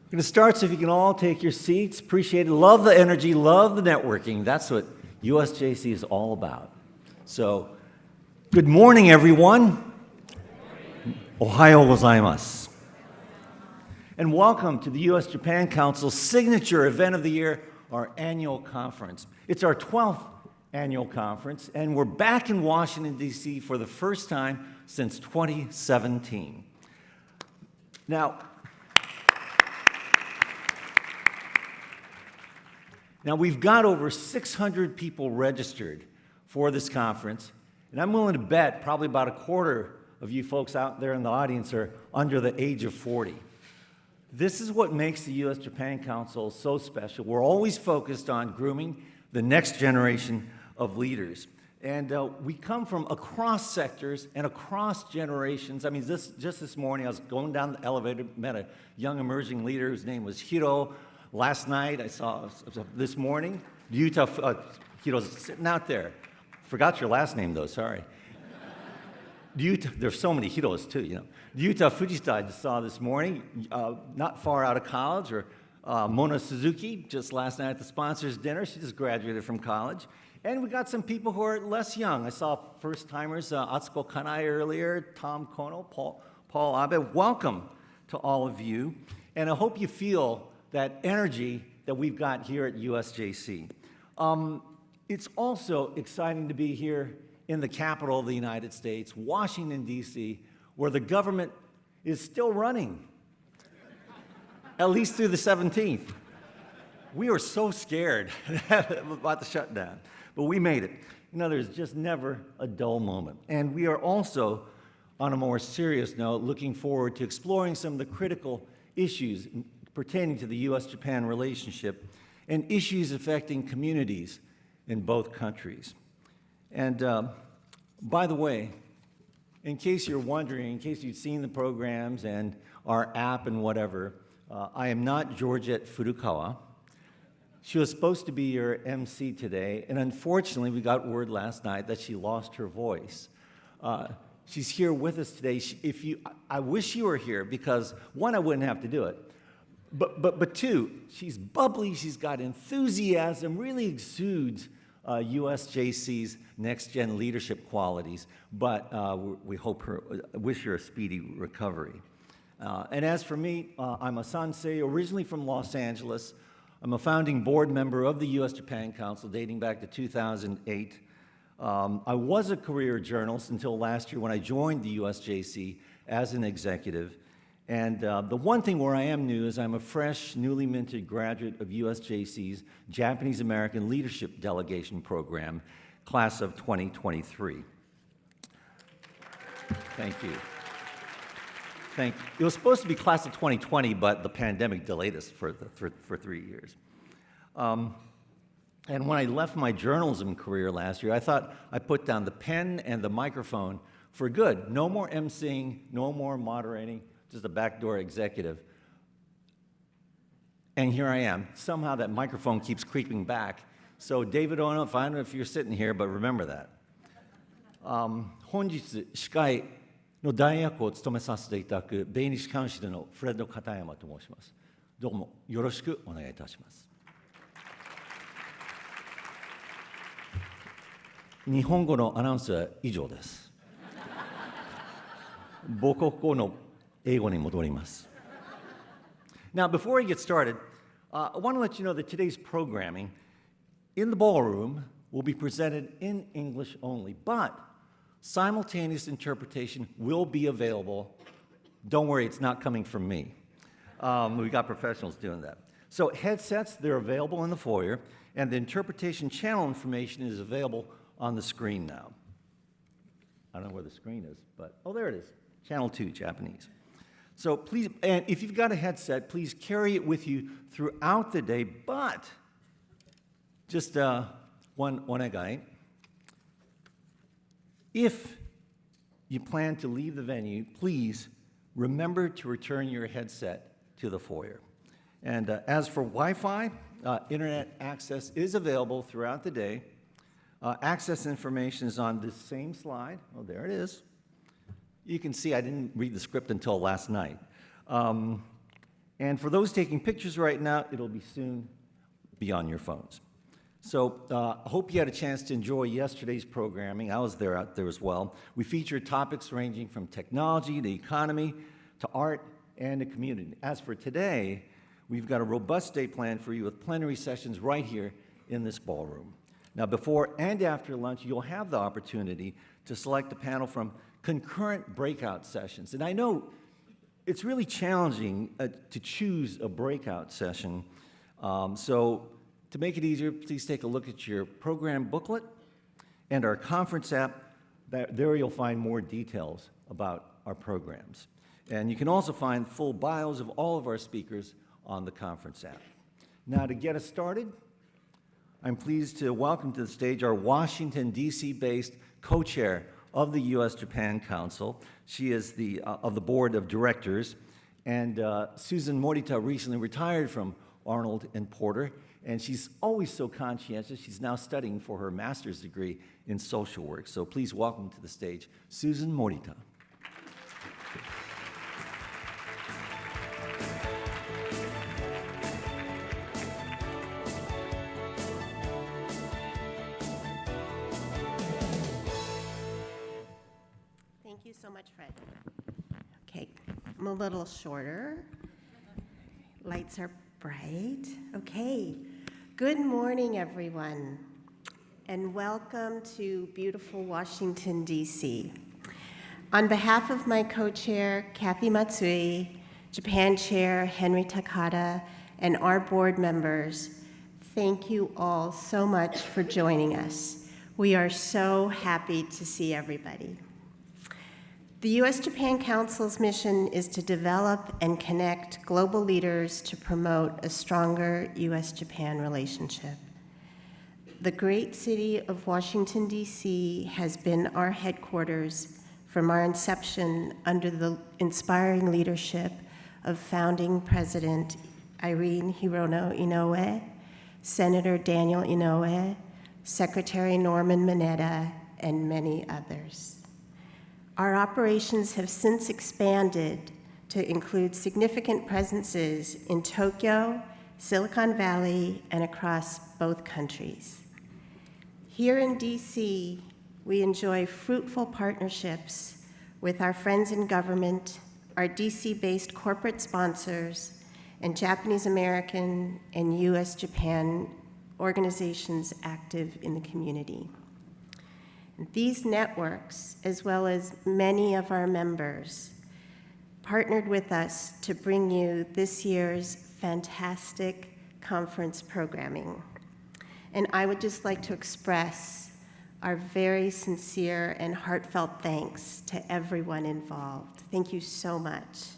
We're going to start, so if you can all take your seats. Appreciate it. Love the energy, love the networking. That's what USJC is all about. So, good morning, everyone. Ohayo gozaimasu. And welcome to the U.S.-Japan Council's signature event of the year, our annual conference. It's our 12th annual conference, and we're back in Washington, D.C. for the first time since 2017. Now, we've got over 600 people registered for this conference, and I'm willing to bet probably about a quarter of you folks out there in the audience are under the age of 40. This is what makes the U.S.-Japan Council so special. We're always focused on grooming the next generation of leaders. And we come from across sectors and across generations. I mean, just this morning, I was going down the elevator, met a young emerging leader whose name was Hiro. Last night, I saw, this morning, Hiro's sitting out there. Forgot your last name, though, sorry. There's so many Hiros, too, you know. Ryuta Fujita I just saw this morning, not far out of college, or Mona Suzuki, just last night at the sponsors' dinner. She just graduated from college. And we got some people who are less young. I saw first-timers, Atsuko Kanai earlier, Tom Kono, Paul Abe. Welcome to all of you. And I hope you feel that energy that we've got here at USJC. It's also exciting to be here in the capital of the United States, Washington, D.C., where the government is still running, at least through the 17th. We were so scared about the shutdown, but we made it. You know, there's just never a dull moment. And we are also, on a more serious note, looking forward to exploring some of the critical issues pertaining to the U.S.-Japan relationship and issues affecting communities in both countries. And by the way, in case you're wondering, in case you've seen the programs and our app and whatever, I am not Georgette Furukawa. She was supposed to be your MC today, and unfortunately, we got word last night that she lost her voice. She's here with us today. I wish you were here because, one, I wouldn't have to do it. But two, she's bubbly, she's got enthusiasm, really exudes USJC's next-gen leadership qualities, but we wish her a speedy recovery. And as for me, I'm a Sansei, originally from Los Angeles. I'm a founding board member of the U.S.-Japan Council dating back to 2008. I was a career journalist until last year when I joined the USJC as an executive. And the one thing where I am new is I'm a fresh, newly minted graduate of USJC's Japanese American Leadership Delegation Program, class of 2023. Thank you. Thank you. It was supposed to be class of 2020, but the pandemic delayed us for 3 years. And when I left my journalism career last year, I thought I'd put down the pen and the microphone for good. No more emceeing, no more moderating. Just a backdoor executive. And here I am. Somehow that microphone keeps creeping back. So David Ono, I don't know if you're sitting here, but remember that. 本日司会の代役を務めさせていただく米日カウンシルのフレッド片山と申します。どうもよろしくお願いいたします。日本語のアナウンスは以上です。母国語のNow, before we get started, I want to let you know that today's programming in the ballroom will be presented in English only, but simultaneous interpretation will be available. Don't worry, it's not coming from me. We've got professionals doing that. So headsets, they're available in the foyer, and the interpretation channel information is available on the screen now. I don't know where the screen is, but, oh, there it is. Channel 2, Japanese. So please, and if you've got a headset, please carry it with you throughout the day, but just one onegai. If you plan to leave the venue, please remember to return your headset to the foyer. And as for Wi-Fi, internet access is available throughout the day. Access information is on this same slide. Oh, there it is. You can see I didn't read the script until last night. And for those taking pictures right now, it'll be soon be on your phones. So I hope you had a chance to enjoy yesterday's programming. I was out there as well. We featured topics ranging from technology to economy to art and the community. As for today, we've got a robust day planned for you with plenary sessions right here in this ballroom. Now, before and after lunch, you'll have the opportunity to select a panel from concurrent breakout sessions. And I know it's really challenging to choose a breakout session. So to make it easier, please take a look at your program booklet and our conference app. There you'll find more details about our programs. And you can also find full bios of all of our speakers on the conference app. Now, to get us started, I'm pleased to welcome to the stage our Washington, D.C.-based co-chair of the U.S.-Japan Council. She is of the board of directors. And Susan Morita recently retired from Arnold and Porter, and she's always so conscientious. She's now studying for her master's degree in social work. So please welcome to the stage Susan Morita. Thank you so much, Fred. Okay, I'm a little shorter. Lights are bright. Okay, good morning, everyone, and welcome to beautiful Washington, D.C. On behalf of my co-chair, Kathy Matsui, Japan Chair Henry Takada, and our board members, thank you all so much for joining us. We are so happy to see everybody. The U.S.-Japan Council's mission is to develop and connect global leaders to promote a stronger U.S.-Japan relationship. The great city of Washington, D.C. has been our headquarters from our inception under the inspiring leadership of founding President Irene Hirono Inoue, Senator Daniel Inouye, Secretary Norman Mineta, and many others. Our operations have since expanded to include significant presences in Tokyo, Silicon Valley, and across both countries. Here in DC, we enjoy fruitful partnerships with our friends in government, our DC-based corporate sponsors, and Japanese American and US-Japan organizations active in the community. These networks, as well as many of our members, partnered with us to bring you this year's fantastic conference programming. And I would just like to express our very sincere and heartfelt thanks to everyone involved. Thank you so much.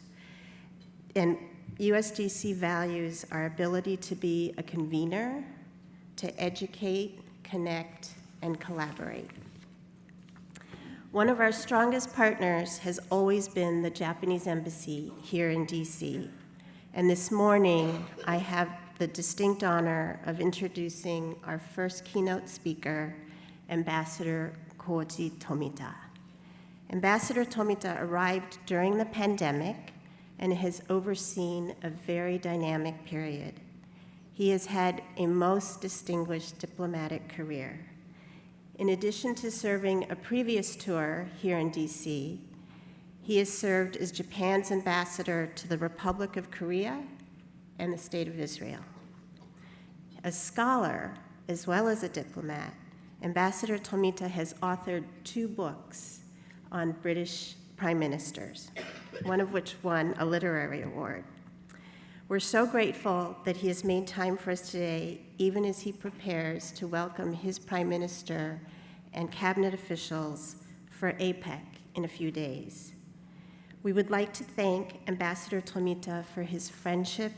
And USDC values our ability to be a convener, to educate, connect, and collaborate. One of our strongest partners has always been the Japanese Embassy here in DC. And this morning, I have the distinct honor of introducing our first keynote speaker, Ambassador Koji Tomita. Ambassador Tomita arrived during the pandemic and has overseen a very dynamic period. He has had a most distinguished diplomatic career. In addition to serving a previous tour here in DC, he has served as Japan's ambassador to the Republic of Korea and the State of Israel. A scholar, as well as a diplomat, Ambassador Tomita has authored 2 books on British prime ministers, one of which won a literary award. We're so grateful that he has made time for us today, even as he prepares to welcome his prime minister and cabinet officials for APEC in a few days. We would like to thank Ambassador Tomita for his friendship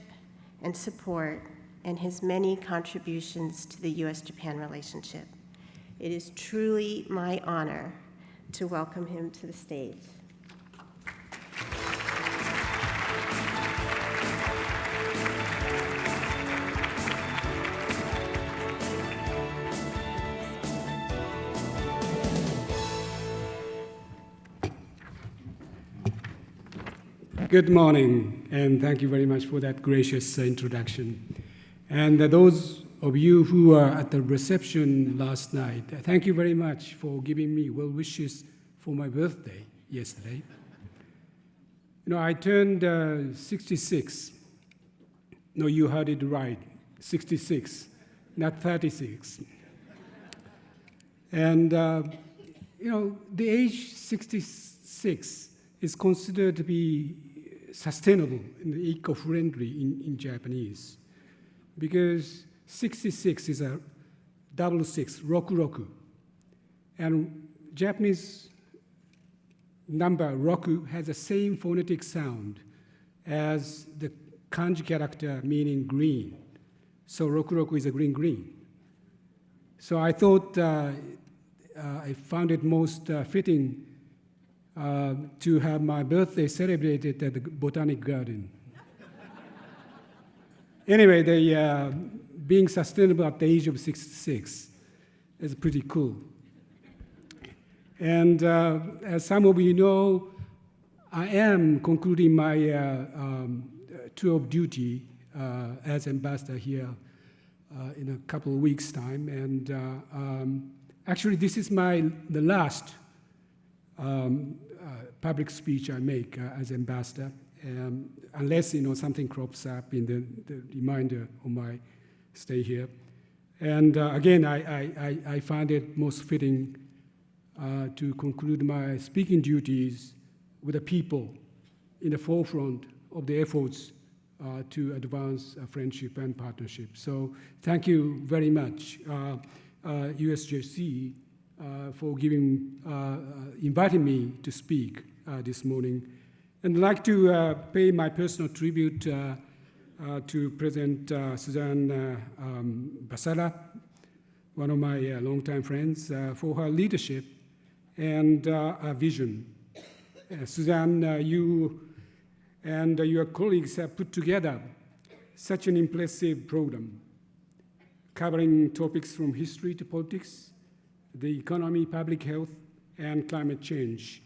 and support and his many contributions to the U.S.-Japan relationship. It is truly my honor to welcome him to the stage. Good morning, and thank you very much for that gracious introduction. And those of you who were at the reception last night, thank you very much for giving me well wishes for my birthday yesterday. You know, I turned 66. No, you heard it right, 66, not 36. And, you know, the age 66 is considered to be sustainable and eco-friendly in Japanese, because 66 is a double six, roku roku. And Japanese number roku has the same phonetic sound as the kanji character meaning green. So roku roku is a green green. So I thought I found it most fitting to have my birthday celebrated at the Botanic Garden. Anyway, being sustainable at the age of 66 is pretty cool. And as some of you know, I am concluding my tour of duty as ambassador here in a couple of weeks' time. And actually, this is the last public speech I make as ambassador, unless something crops up in the remainder of my stay here. And again, I find it most fitting to conclude my speaking duties with the people in the forefront of the efforts to advance friendship and partnership. So thank you very much, USJC, for inviting me to speak this morning. And I'd like to pay my personal tribute to President Suzanne Basara, one of my longtime friends, for her leadership and vision. Suzanne, you and your colleagues have put together such an impressive program, covering topics from history to politics, the economy, public health, and climate change.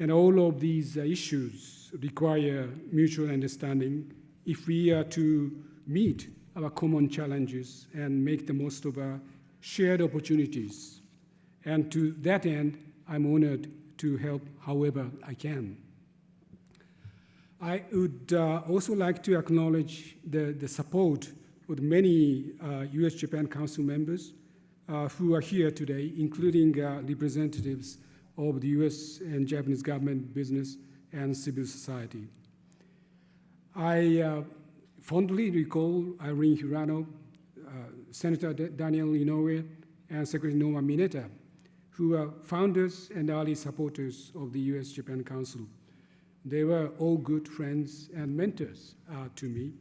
And all of these issues require mutual understanding if we are to meet our common challenges and make the most of our shared opportunities. And to that end, I'm honored to help however I can. I would also like to acknowledge the support of many US-Japan Council members who are here today, including representatives of the US and Japanese government, business, and civil society. I fondly recall Irene Hirano, Senator Daniel Inoue, and Secretary Norma Mineta, who are founders and early supporters of the US-Japan Council. They were all good friends and mentors to me.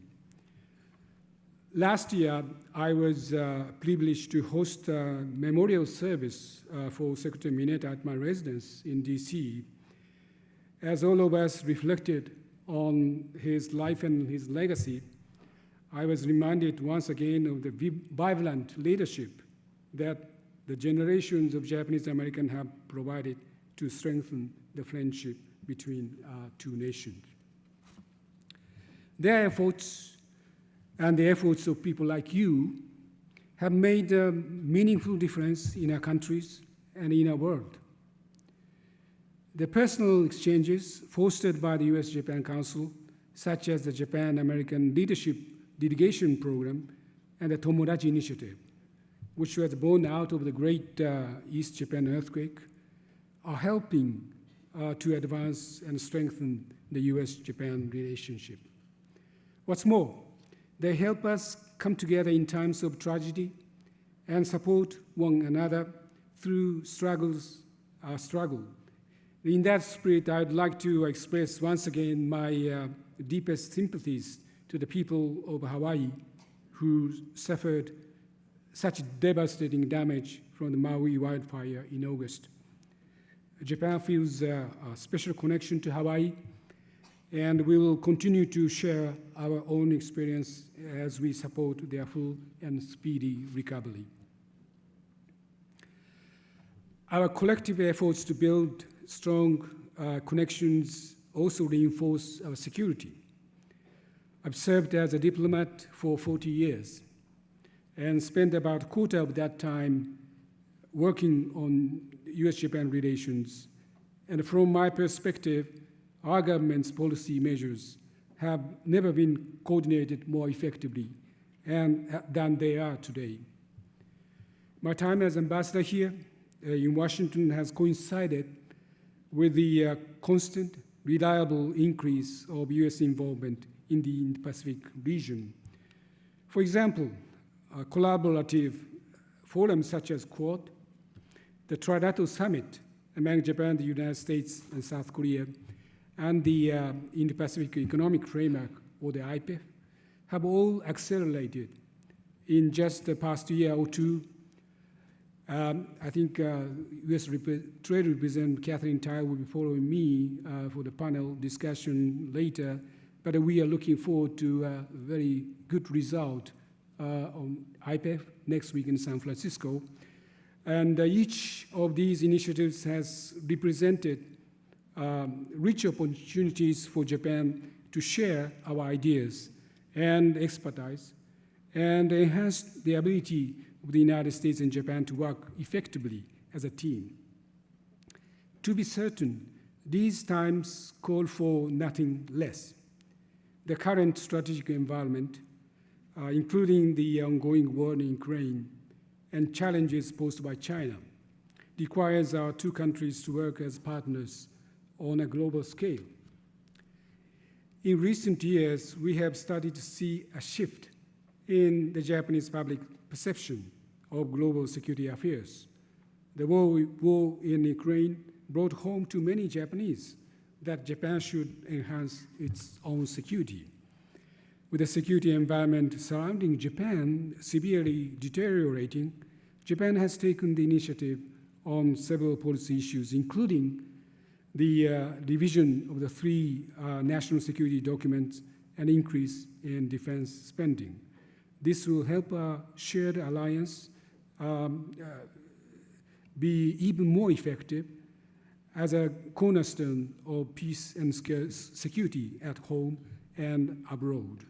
Last year, I was privileged to host a memorial service for Secretary Mineta at my residence in DC. As all of us reflected on his life and his legacy, I was reminded once again of the vibrant leadership that the generations of Japanese Americans have provided to strengthen the friendship between two nations. Their efforts and the efforts of people like you have made a meaningful difference in our countries and in our world. The personal exchanges fostered by the US-Japan Council, such as the Japan-American Leadership Delegation Program and the Tomodachi Initiative, which was born out of the great East Japan earthquake, are helping to advance and strengthen the US-Japan relationship. What's more, they help us come together in times of tragedy and support one another through struggle. In that spirit, I'd like to express once again my deepest sympathies to the people of Hawaii who suffered such devastating damage from the Maui wildfire in August. Japan feels a special connection to Hawaii, and we will continue to share our own experience as we support their full and speedy recovery. Our collective efforts to build strong connections also reinforce our security. I've served as a diplomat for 40 years and spent about a quarter of that time working on US-Japan relations. And from my perspective, our government's policy measures have never been coordinated more effectively than they are today. My time as ambassador here in Washington has coincided with the constant, reliable increase of US involvement in the Indo-Pacific region. For example, collaborative forums such as Quad, the Trilateral Summit among Japan, the United States, and South Korea, and the Indo-Pacific Economic Framework, or the IPEF, have all accelerated in just the past year or two. I think U.S. Trade Representative Catherine Tai will be following me for the panel discussion later, but we are looking forward to a very good result on IPEF next week in San Francisco. And each of these initiatives has represented rich opportunities for Japan to share our ideas and expertise and enhance the ability of the United States and Japan to work effectively as a team. To be certain, these times call for nothing less. The current strategic environment, including the ongoing war in Ukraine and challenges posed by China, requires our two countries to work as partners on a global scale. In recent years, we have started to see a shift in the Japanese public perception of global security affairs. The war in Ukraine brought home to many Japanese that Japan should enhance its own security. With the security environment surrounding Japan severely deteriorating, Japan has taken the initiative on several policy issues, including the revision of the three national security documents and increase in defense spending. This will help our shared alliance be even more effective as a cornerstone of peace and security at home and abroad.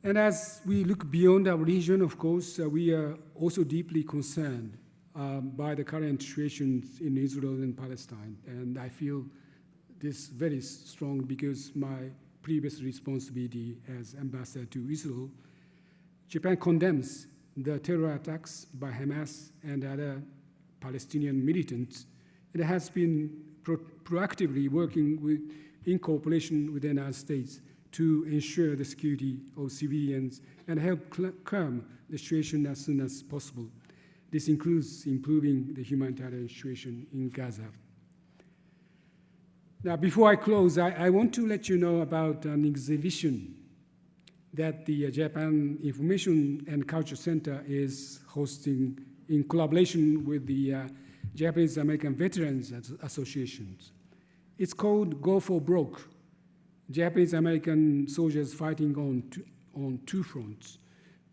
And as we look beyond our region, of course, we are also deeply concerned by the current situations in Israel and Palestine. And I feel this very strong because my previous responsibility as ambassador to Israel. Japan condemns the terror attacks by Hamas and other Palestinian militants. It has been proactively working in cooperation with the United States to ensure the security of civilians and help calm the situation as soon as possible. This includes improving the humanitarian situation in Gaza. Now, before I close, I want to let you know about an exhibition that the Japan Information and Culture Center is hosting in collaboration with the Japanese American Veterans Associations. It's called Go for Broke, Japanese American soldiers fighting on two fronts.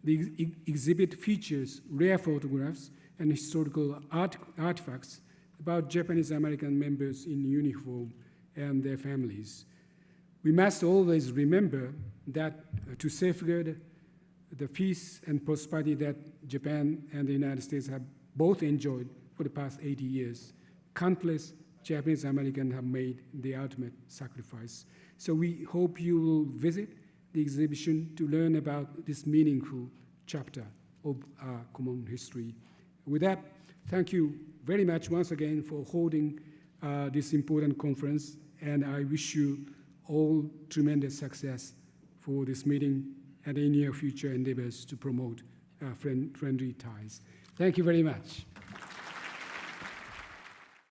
The exhibit features rare photographs and historical artifacts about Japanese American members in uniform and their families. We must always remember that to safeguard the peace and prosperity that Japan and the United States have both enjoyed for the past 80 years, countless Japanese Americans have made the ultimate sacrifice. So we hope you will visit the exhibition to learn about this meaningful chapter of our common history. With that, thank you very much once again for holding this important conference, and I wish you all tremendous success for this meeting and in your future endeavors to promote friendly ties. Thank you very much.